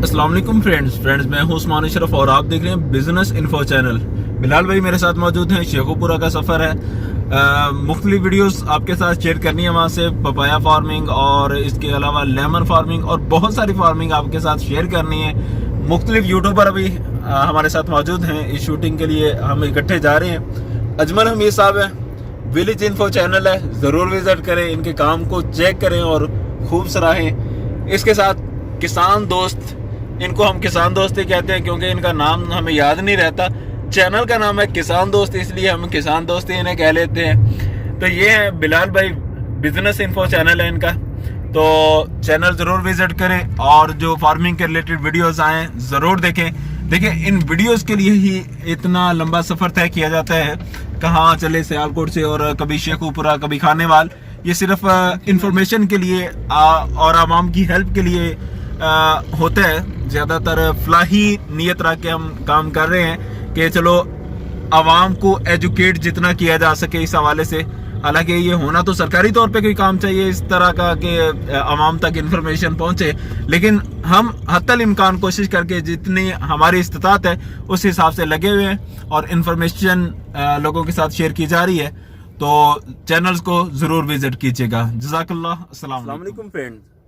अस्सलाम वालेकुम फ्रेंड्स मैं हूं उस्मान अशरफ और आप देख रहे हैं बिजनेस इन्फो चैनल। बिलाल भाई मेरे साथ मौजूद हैं। शेखुपुरा का सफ़र है। मुख्तलिफ वीडियोस आपके साथ शेयर करनी है वहां से। पपाया फार्मिंग और इसके अलावा लेमन फार्मिंग और बहुत सारी फार्मिंग आपके साथ शेयर करनी है। मुख्तलिफ यूट्यूबर अभी हमारे साथ मौजूद हैं। इस शूटिंग के लिए हम इकट्ठे जा रहे हैं। अजमल हमीद साहब है, विलेज इन्फो चैनल है, ज़रूर विजिट करें, इनके काम को चेक करें और खूब सराहें। इसके साथ किसान दोस्त, इनको हम किसान दोस्त ही कहते हैं क्योंकि इनका नाम हमें याद नहीं रहता। चैनल का नाम है किसान दोस्त, इसलिए हम किसान दोस्त ही इन्हें कह लेते हैं। तो ये है बिलाल भाई, बिजनेस इन्फो चैनल है इनका। तो चैनल ज़रूर विजिट करें और जो फार्मिंग के रिलेटेड वीडियोस आए ज़रूर देखें। देखिए इन वीडियोस के लिए ही इतना लंबा सफ़र तय किया जाता है। कहाँ चले सियालकोट से और कभी शेखुपुरा कभी खानेवाल। ये सिर्फ इंफॉर्मेशन के लिए और आवाम की हेल्प के लिए होता है। ज़्यादातर फलाही नीयत रख के हम काम कर रहे हैं कि चलो आवाम को एजुकेट जितना किया जा सके इस हवाले से। हालांकि ये होना तो सरकारी तौर पे कोई काम चाहिए इस तरह का कि आवाम तक इन्फॉर्मेशन पहुंचे, लेकिन हम हत्तल इम्कान कोशिश करके जितनी हमारी इस्तात है उस हिसाब से लगे हुए हैं और इन्फॉर्मेशन लोगों के साथ शेयर की जा रही है। तो चैनल्स को ज़रूर विजिट कीजिएगा। जज़ाकल्लाह। अस्सलाम वालेकुम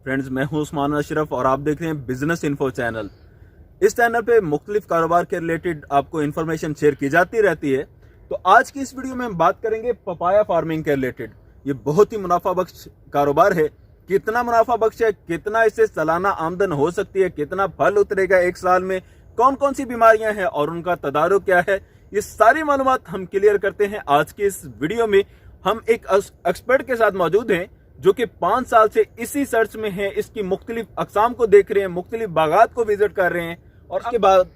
फ्रेंड्स मैं हूं उस्मान अशरफ और आप देख रहे हैं बिजनेस इन्फो चैनल। इस चैनल पे मुख्तलिफ कारोबार के रिलेटेड आपको इन्फॉर्मेशन शेयर की जाती रहती है। तो आज की इस वीडियो में हम बात करेंगे पपाया फार्मिंग के रिलेटेड। ये बहुत ही मुनाफा बख्श कारोबार है। कितना मुनाफा बख्श है, कितना इससे सालाना आमदन हो सकती है, कितना फल उतरेगा एक साल में, कौन कौन सी बीमारियां हैं और उनका तदारुक क्या है, ये सारी मालूमात हम क्लियर करते हैं आज की इस वीडियो में। हम एक एक्सपर्ट के साथ मौजूद हैं जो कि 5 साल से इसी सर्च में है, इसकी मुख्तलिफ अकसाम को देख रहे हैं, मुख्तलिफ बागात को विजिट कर रहे हैं और उसके बाद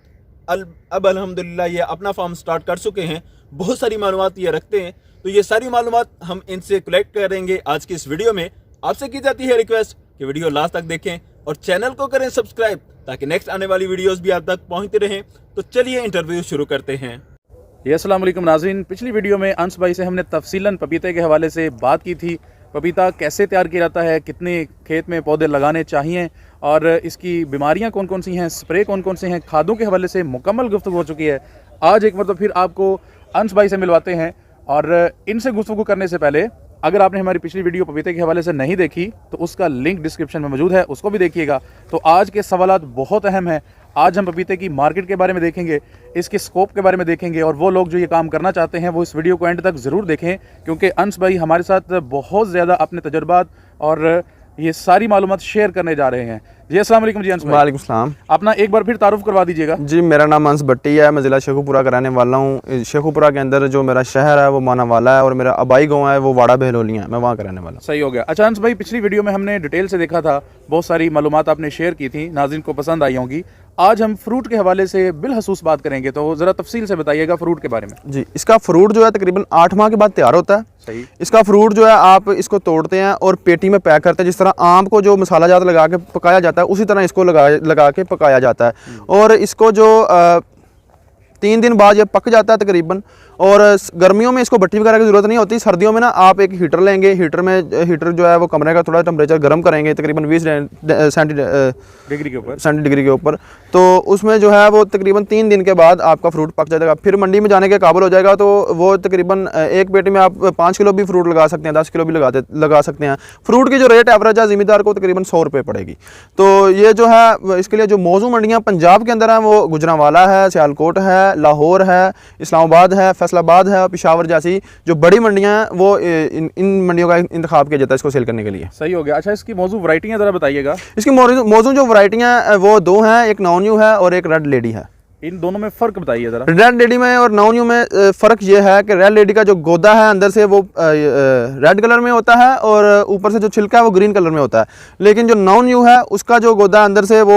अब अल्हम्दुलिल्लाह ये अपना फार्म स्टार्ट कर चुके हैं। बहुत सारी मालूमात ये रखते हैं, तो ये सारी मालूमात हम इनसे कलेक्ट करेंगे आज की इस वीडियो में। आपसे की जाती है रिक्वेस्ट कि वीडियो लास्ट तक देखें और चैनल को करें सब्सक्राइब ताकि नेक्स्ट आने वाली वीडियोस भी आप तक पहुंचते रहें। तो चलिए इंटरव्यू शुरू करते हैं। अस्सलाम वालेकुम नाज़रीन, पिछली वीडियो में अंश भाई से हमने तफसीलन पपीते के हवाले से बात की थी। पपीता कैसे तैयार किया जाता है, कितने खेत में पौधे लगाने चाहिए और इसकी बीमारियां कौन कौन सी हैं, स्प्रे कौन कौन से हैं, खादों के हवाले से मुकम्मल गुफ्तगू हो चुकी है। आज एक मतलब फिर आपको अंश भाई से मिलवाते हैं और इनसे गुफ्तगू करने से पहले अगर आपने हमारी पिछली वीडियो पपीते के हवाले से नहीं देखी तो उसका लिंक डिस्क्रिप्शन में मौजूद है, उसको भी देखिएगा। तो आज के सवालात बहुत अहम हैं। आज हम पपीते की मार्केट के बारे में देखेंगे, इसके स्कोप के बारे में देखेंगे और वो लोग जो ये काम करना चाहते हैं वो इस वीडियो को एंड तक ज़रूर देखें क्योंकि अंश भाई हमारे साथ बहुत ज़्यादा अपने तजुर्बात और ये सारी मालूमात शेयर करने जा रहे हैं। जी अस्सलाम वालेकुम। जी अंश भाई। वालेकुम सलाम। अपना एक बार फिर तारुफ करवा दीजिएगा। जी मेरा नाम अंश भट्टी है, मैं ज़िला शेखुपुरा का रहने वाला हूँ। शेखुपुरा के अंदर जो मेरा शहर है वो मानावाला है और मेरा आबाई गाँव है वो वाड़ा बहलोलियाँ है, मैं वहाँ का रहने वाला हूँ। सही हो गया। अच्छा अंश भाई, पिछली वीडियो में हमने डिटेल से देखा था, बहुत सारी मालूमात आपने शेयर की थी, नाज़रीन को पसंद आई होंगी। आज हम फ्रूट के हवाले से बिलखसूस बात करेंगे, तो ज़रा तफसील से बताइएगा फ्रूट के बारे में। जी इसका फ्रूट जो है तकरीबन 8 माह के बाद तैयार होता है। सही। इसका फ्रूट जो है आप इसको तोड़ते हैं और पेटी में पैक करते हैं। जिस तरह आम को जो मसाला जात लगा के पकाया जाता है उसी तरह इसको लगा के पकाया जाता है और इसको जो 3 दिन बाद ये पक जाता है तकरीबन। और गर्मियों में इसको भट्टी वगैरह की ज़रूरत नहीं होती। सर्दियों में ना आप एक हीटर लेंगे, हीटर जो है वो कमरे का थोड़ा टेम्परेचर गर्म करेंगे तकरीबन 20 सेंटीग्रेड के ऊपर। तो उसमें जो है वो तकरीबन 3 दिन के बाद आपका फ्रूट पक जाएगा, फिर मंडी में जाने के काबिल हो जाएगा। तो वो तकरीबन एक पेटी में आप 5 किलो भी फ्रूट लगा सकते हैं, 10 किलो भी लगा सकते हैं। फ्रूट की जो रेट एवरेज है ज़मींदार को तकरीबन 100 रुपये पड़ेगी। तो ये जो है इसके लिए जो मौजू मंडियाँ पंजाब के अंदर हैं वो गुजरांवाला है, सियालकोट है, लाहौर है, इस्लामाबाद है, फैसलाबाद है, पिशावर जैसी जो बड़ी मंडियां हैं वो इन मंडियों का इंतखाब किया जाता है इसको सेल करने के लिए। सही हो गया। अच्छा इसकी मौजू वैरायटियां ज़रा बताइएगा। इसकी मौजू जो वैरायटियां वो 2 हैं, एक नॉन यू है और एक रेड लेडी है। इन दोनों में फ़र्क बताइए ज़रा। रेड लेडी में और नॉन यू में फ़र्क ये है कि रेड लेडी का जो गोदा है अंदर से वो रेड कलर में होता है और ऊपर से जो छिलका है वो ग्रीन कलर में होता है। लेकिन जो नॉन यू है उसका जो गोदा अंदर से वो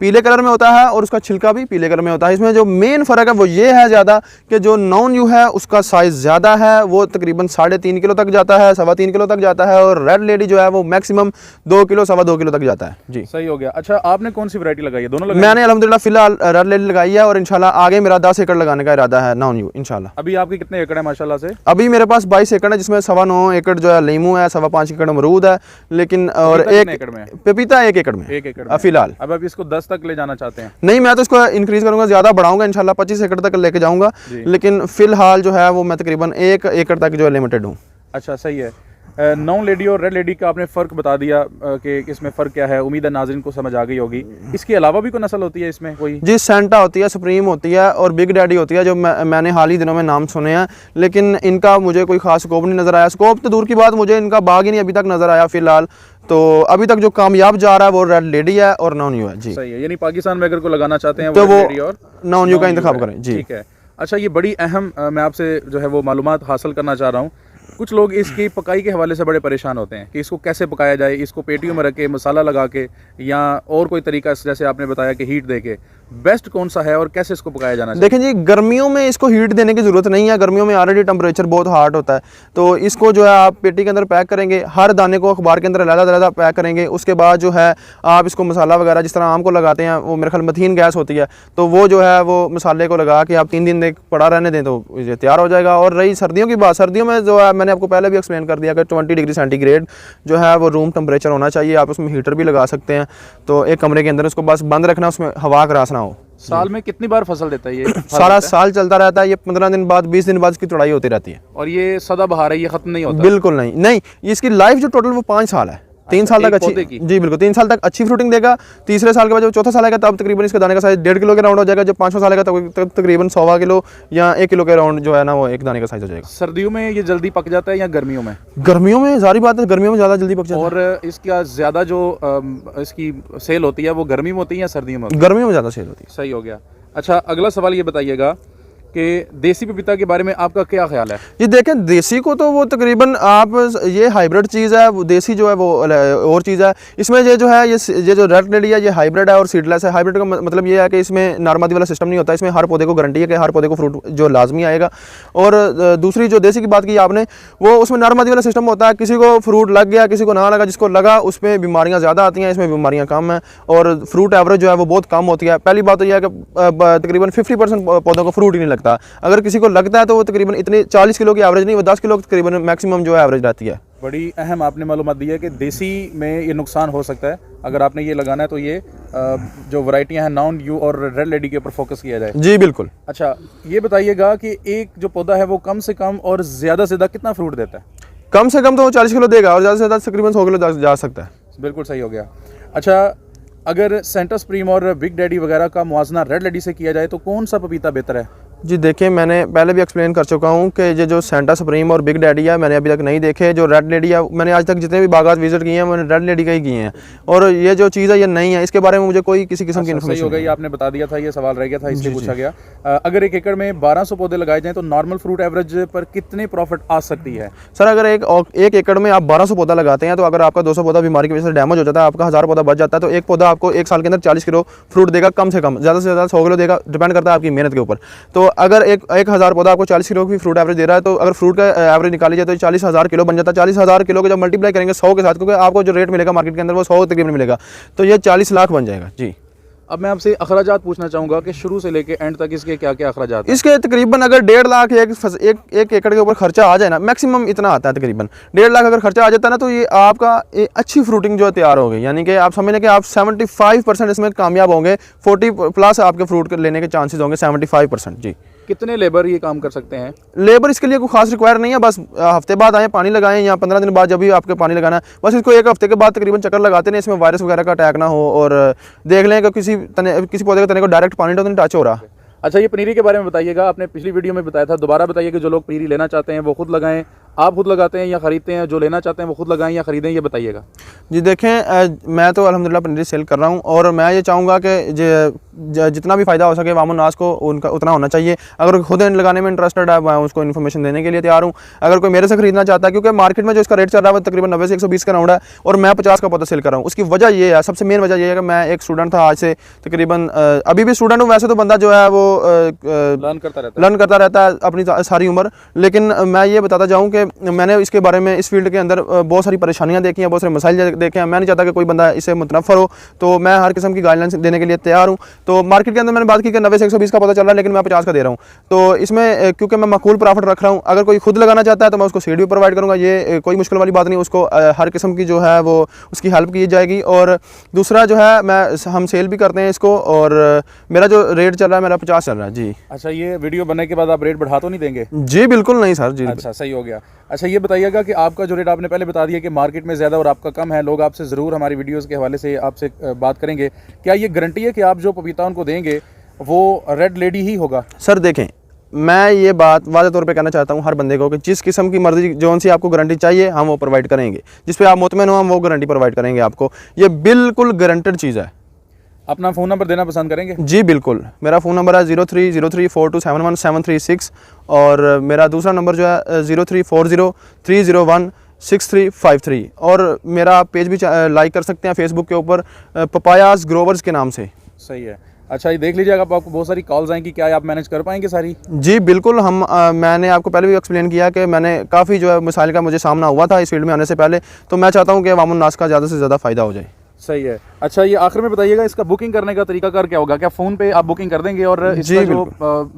पीले कलर में होता है और उसका छिलका भी पीले कलर में होता है। इसमें जो मेन फ़र्क है वो ये है ज़्यादा कि जो नॉन यू है उसका साइज़ ज़्यादा है, वो तकरीबन 3.5 किलो तक जाता है, 3.25 किलो तक जाता है और रेड लेडी जो है वो मैक्सिमम 2 किलो 2.25 किलो तक जाता है। जी सही हो गया। अच्छा आपने कौन सी वैरायटी लगाई है? दोनों लगाई? मैंने अल्हम्दुलिल्लाह फ़िलहाल रेड लेडी लगाई है और इंशाल्लाह आगे मेरा 10 एकड़ लगाने का इरादा है नाउन यू इंशाल्लाह। अभी आपके कितने एकड़ है माशाल्लाह से? अभी मेरे पास 22 एकड़ है, जिसमें 9.25 एकड़ जो है लीमू है, 5.25 एकड़ अमरूद है, लेकिन और पपीता एक कितने एकड़ में है? पपीता 1 एकड़ में, 1 एकड़ में फिलहाल। अब आप इसको 10 तक ले जाना चाहते हैं? नहीं, मैं तो इसको इंक्रीज करूंगा, ज़्यादा बढ़ाऊंगा इंशाल्लाह, 25 एकड़ तक लेके जाऊंगा, लेकिन फिलहाल जो है वो मैं तकरीबन 1 एकड़ तक जो है लिमिटेड हूँ। अच्छा, सही है। नाउन लेडी और रेड लेडी का आपने फ़र्क बता दिया कि इसमें फ़र्क क्या है, उम्मीद है नाज़रीन को समझ आ गई होगी। इसके अलावा भी कोई नस्ल होती है इसमें कोई? जी, सेंटा होती है, सुप्रीम होती है और बिग डैडी होती है, जो मैंने हाल ही दिनों में नाम सुने हैं, लेकिन इनका मुझे कोई खास स्कोप नहीं नज़र आया। स्कोप तो दूर की बात, मुझे इनका बाग ही नहीं अभी तक नज़र आया फिलहाल। तो अभी तक जो कामयाब जा रहा है वो रेड लेडी है और नाउन यू है जी। सही है, यानी पाकिस्तान में अगर को लगाना चाहते हैं तो वो वो रेड लेडी और नाउन यू का इंतखाब करें जी। ठीक है। अच्छा, ये बड़ी अहम मैं आपसे जो है वो मालूमात हासिल करना चाह रहा हूँ। कुछ लोग इसकी पकाई के हवाले से बड़े परेशान होते हैं कि इसको कैसे पकाया जाए, इसको पेटियों में रख के मसाला लगा के या और कोई तरीका, जैसे आपने बताया कि हीट दे के, बेस्ट कौन सा है और कैसे इसको पकाया जाना चाहिए? देखें जी, गर्मियों में इसको हीट देने की ज़रूरत नहीं है, गर्मियों में ऑलरेडी टेम्परेचर बहुत हार्ड होता है। तो इसको जो है आप पेटी के अंदर पैक करेंगे, हर दाने को अखबार के अंदर अलग-अलग पैक करेंगे। उसके बाद जो है आप इसको मसाला वगैरह जिस तरह आम को लगाते हैं, वो मेरे ख्याल मथीन गैस होती है, तो वो जो है वो मसाले को लगा के आप 3 दिन तक पड़ा रहने दें तो ये तैयार हो जाएगा। और रही सर्दियों की बात, सर्दियों में जो है मैंने आपको पहले भी एक्सप्लेन कर दिया कि 20 डिग्री सेंटीग्रेड जो है वो रूम टेम्परेचर होना चाहिए। आप उसमें हीटर भी लगा सकते हैं, तो एक कमरे के अंदर उसको बस बंद रखना, उसमें हवा क्रॉस ना हो। साल में कितनी बार फसल देता है ये? सारा साल चलता रहता है ये, 15 दिन बाद 20 दिन बाद इसकी तुड़ाई होती रहती है। और ये सदाबहार है, ये खत्म नहीं होता? बिल्कुल नहीं, नहीं, इसकी लाइफ जो टोटल वो 5 साल है। 3 साल तक अच्छी, जी बिल्कुल 3 साल तक अच्छी फ्रूटिंग देगा। तीसरे साल के बाद जब चौथा साल आएगा तब तकरीबन इसके दाने का साइज 1.5 किलो के राउंड हो जाएगा। जब 5वां साल आएगा तब तकरीबन 1.25 किलो या 1 किलो के राउंड जो है ना वो एक दाने का साइज हो जाएगा। सर्दियों में ये जल्दी पक जाता है या गर्मियों में? गर्मियों में जारी बात है, गर्मियों में ज़्यादा जल्दी पक जाता है। और इसका ज़्यादा जो इसकी सेल होती है वो गर्मी में होती है या सर्दियों में? गर्मियों में ज़्यादा सेल होती है। सही हो गया। अच्छा, अगला सवाल ये बताइएगा कि देसी पपीता के बारे में आपका क्या ख्याल है? ये देखें, देसी को तो वो तकरीबन आप ये हाइब्रिड चीज़ है, वो देसी जो है वो और चीज़ है। इसमें ये जो है ये जो रेड लेडी है ये हाइब्रिड है और सीडलेस है। हाइब्रिड का मतलब ये है कि इसमें नारमादी वाला सिस्टम नहीं होता, इसमें हर पौधे को गारंटी है कि हर पौधे को फ्रूट जो लाजमी आएगा। और दूसरी जो देसी की बात की आपने, वो उसमें नारमादी वाला सिस्टम होता है, किसी को फ्रूट लग गया किसी को ना लगा, जिसको लगा उसमें बीमारियाँ ज़्यादा आती हैं, इसमें बीमारियाँ कम हैं और फ्रूट एवरेज जो है वो बहुत कम होती है। पहली बात तो यह है कि तकरीबन 50% पौधों को फ्रूट ही नहीं लगता। अगर किसी को लगता है तो वो तकरीबन इतने 40 किलो की एवरेज नहीं, वो 10 किलो तकरीबन मैक्सिमम जो है एवरेज रहती है। बड़ी अहम आपने मालूमात दी है कि देसी में ये नुकसान हो सकता है। अगर आपने ये लगाना है तो ये जो वैरायटियां हैं नाउन यू और रेड लेडी के ऊपर फोकस किया जाए। जी बिल्कुल। अच्छा, ये बताइएगा कि एक जो पौधा है वो कम से कम और ज़्यादा से ज़्यादा कितना फ्रूट देता है? कम से कम तो वो 40 किलो देगा और ज़्यादा से ज़्यादा तकरीबन 100 किलो जा सकता है। बिल्कुल सही हो गया। अच्छा, अगर सेंटा सुप्रीम और बिग डैडी वगैरह का मुआवजा रेड लेडी से किया जाए तो कौन सा पपीता बेहतर है? जी देखिए, मैंने पहले भी एक्सप्लेन कर चुका हूँ कि ये जो सेंटा सुप्रीम और बिग डैडी है मैंने अभी तक नहीं देखे। जो रेड लेडी है, मैंने आज तक जितने भी बागात विजिट किए हैं मैंने रेड लेडी का ही किए हैं और ये जो चीज़ है ये नहीं है, इसके बारे में मुझे कोई किसी किस्म की इन्फॉर्मेशन हो गई। आपने बता दिया था, ये सवाल रह गया था इसलिए पूछा गया। अगर 1 एकड़ में 1200 पौधे लगाए जाएँ तो नॉर्मल फ्रूट एवरेज पर कितने प्रॉफिट आ सकती है? सर, अगर एक एकड़ में आप 1200 पौधा लगाते हैं तो अगर आपका 200 पौधा बीमारी की वजह से डैमेज हो जाता है, आपका 1000 पौधा बच जाता है, तो एक पौधा आपको 1 साल के अंदर 40 किलो फ्रूट देगा कम से कम, ज़्यादा से ज़्यादा 100 किलो देगा, डिपेंड करता है आपकी मेहनत के ऊपर। तो अगर एक 1000 पौधा आपको 40 किलो की फ्रूट एवरेज दे रहा है तो अगर फ्रूट का एवरेज निकाली जाए तो 40,000 किलो बन जाता है। 40,000 किलो को जब मल्टीप्लाई करेंगे 100 के साथ, क्योंकि आपको जो रेट मिलेगा मार्केट के अंदर वो 100 तकरीबन मिलेगा, तो ये 40 लाख बन जाएगा जी। अब मैं आपसे अखराजात पूछना चाहूँगा कि शुरू से लेके एंड तक इसके क्या क्या अखराजात हैं? इसके तकरीबन अगर 1.5 लाख एक एकड़ के ऊपर खर्चा आ जाए ना, मैक्सिमम इतना आता है तकरीबन 1.5 लाख अगर खर्चा आ जाता है ना, तो ये आपका अच्छी फ्रूटिंग जो तैयार हो गई। यानी कि आप समझ लें कि आप 75% इसमें कामयाब होंगे, 40+ आपके फ्रूट लेने के चांसेस होंगे 75% जी। कितने लेबर ये काम कर सकते हैं? लेबर इसके लिए कोई खास रिक्वायर नहीं है, बस हफ्ते बाद आए पानी लगाएं या 15 दिन बाद जब भी आपके पानी लगाना है, बस इसको 1 हफ्ते के बाद तकरीबन चक्कर लगाते हैं, इसमें वायरस वगैरह का अटैक ना हो और देख लें कि किसी पौधे के तने को डायरेक्ट पानी तो नहीं टच हो रहा। अच्छा, ये पनीरी के बारे में बताइएगा। आपने पिछली वीडियो में बताया था, दोबारा बताइए कि जो लोग पनीरी लेना चाहते हैं वो खुद लगाएं, आप खुद लगाते हैं या ख़रीदते हैं? जो लेना चाहते हैं वो खुद लगाएं या ख़रीदें, ये बताइएगा। जी देखें, मैं तो अल्हम्दुलिल्लाह पनीरी सेल कर रहा हूँ और मैं ये चाहूँगा कि जितना भी फ़ायदा हो सके वामुन्नास को उनका उतना होना चाहिए। अगर खुद लगाने में इंटरेस्टेड है मैं उसको इन्फॉर्मेशन देने के लिए तैयार हूँ। अगर कोई मेरे से खरीदना चाहता है, क्योंकि मार्केट में जो इसका रेट चल रहा है वो तकरीबन 90 से 120 का राउंड है और मैं 50 का पौधा सेल कर रहा हूँ। उसकी वजह ये है, सबसे मेन वजह ये है कि मैं एक स्टूडेंट था, आज से तकरीबन अभी भी स्टूडेंट हूँ वैसे तो, बंदा जो है वो लर्न करता रहता है अपनी सारी उम्र, लेकिन मैं ये बताता जाऊँ कि कि मैंने इसके बारे में इस फील्ड के अंदर बहुत सारी परेशानियां देखी हैं, बहुत सारे मसाइल देखे हैं। मैं नहीं चाहता कि कोई बंदा इससे मुतनफ़र हो, तो मैं हर किस्म की गाइडलाइंस देने के लिए तैयार हूँ। तो मार्केट के अंदर मैंने बात की कि 90 से 120 का पता चल रहा है, लेकिन मैं 50 का दे रहा हूँ। तो इसमें क्योंकि मैं माकूल प्रॉफिट रख रहा हूँ, अगर कोई खुद लगाना चाहता है तो मैं उसको सीड भी प्रोवाइड करूँगा, ये कोई मुश्किल वाली बात नहीं। उसको हर किस्म की जो है वो उसकी हेल्प की जाएगी। और दूसरा जो है हम सेल भी करते हैं इसको, और मेरा जो रेट चल रहा है मेरा 50 चल रहा है जी। अच्छा, ये वीडियो बनने के बाद आप रेट बढ़ा तो नहीं देंगे? जी बिल्कुल नहीं सर जी। अच्छा, सही हो गया। अच्छा, ये बताइएगा कि आपका जो रेट आपने पहले बता दिया कि मार्केट में ज़्यादा और आपका कम है, लोग आपसे ज़रूर हमारी वीडियोस के हवाले से आपसे बात करेंगे। क्या ये गारंटी है कि आप जो पपीता उनको देंगे वो रेड लेडी ही होगा? सर देखें, मैं ये बात वाज़े तौर पे कहना चाहता हूँ हर बंदे को कि जिस किस्म की मर्जी जौन सी आपको गारंटी चाहिए हम वो प्रोवाइड करेंगे, जिस पे आप मुतमईन हो हम वो गारंटी प्रोवाइड करेंगे आपको। ये बिल्कुल गारंटेड चीज़ है। अपना फ़ोन नंबर देना पसंद करेंगे? जी बिल्कुल, मेरा फ़ोन नंबर है 030342711736 और मेरा दूसरा नंबर जो है 0340301653 और मेरा पेज भी लाइक कर सकते हैं फेसबुक के ऊपर पपायाज ग्रोवर्स के नाम से। सही है। अच्छा, ये देख लीजिएगा, आपको बहुत सारी कॉल्स आएंगी, क्या आप मैनेज कर पाएंगे सारी? जी बिल्कुल, हम मैंने आपको पहले भी एक्सप्लेन किया कि मैंने काफ़ी जो है मिसाइल का मुझे सामना हुआ था इस फील्ड में आने से पहले, तो मैं चाहता हूँ कि अवामुन नास का ज़्यादा से ज़्यादा फ़ायदा हो जाए। सही है। अच्छा, ये आखिर में बताइएगा इसका बुकिंग करने का तरीका क्या होगा? क्या फ़ोन पे आप बुकिंग कर देंगे और इसका जो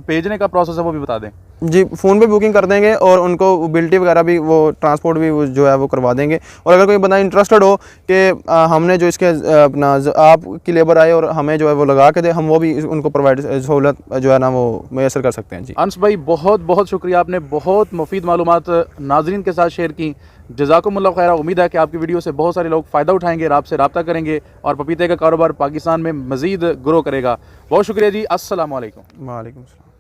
भेजने का प्रोसेस है वो भी बता दें? जी, फ़ोन पे बुकिंग कर देंगे और उनको बिल्टी वगैरह भी, वो ट्रांसपोर्ट भी वो जो है वो करवा देंगे। और अगर कोई बंदा इंटरेस्टेड हो कि हमने जो इसके अपना आपकी लेबर आए और हमें जो है वो लगा के दे, हम वो भी उनको प्रोवाइड सहूलत जो है ना वो मैसर कर सकते हैं। जी अंस भाई, बहुत बहुत शुक्रिया, आपने बहुत मुफीद मालूमात नाज़रीन के साथ शेयर की। जज़ाकुमुल्लाह खैर। उम्मीद है कि आपकी वीडियो से बहुत सारे लोग फ़ायदा उठाएंगे, आपसे रब्ता करेंगे और पपीते का कारोबार पाकिस्तान में मज़ीद ग्रो करेगा। बहुत शुक्रिया जी। अस्सलाम वालेकुम। वालेकुम सलाम।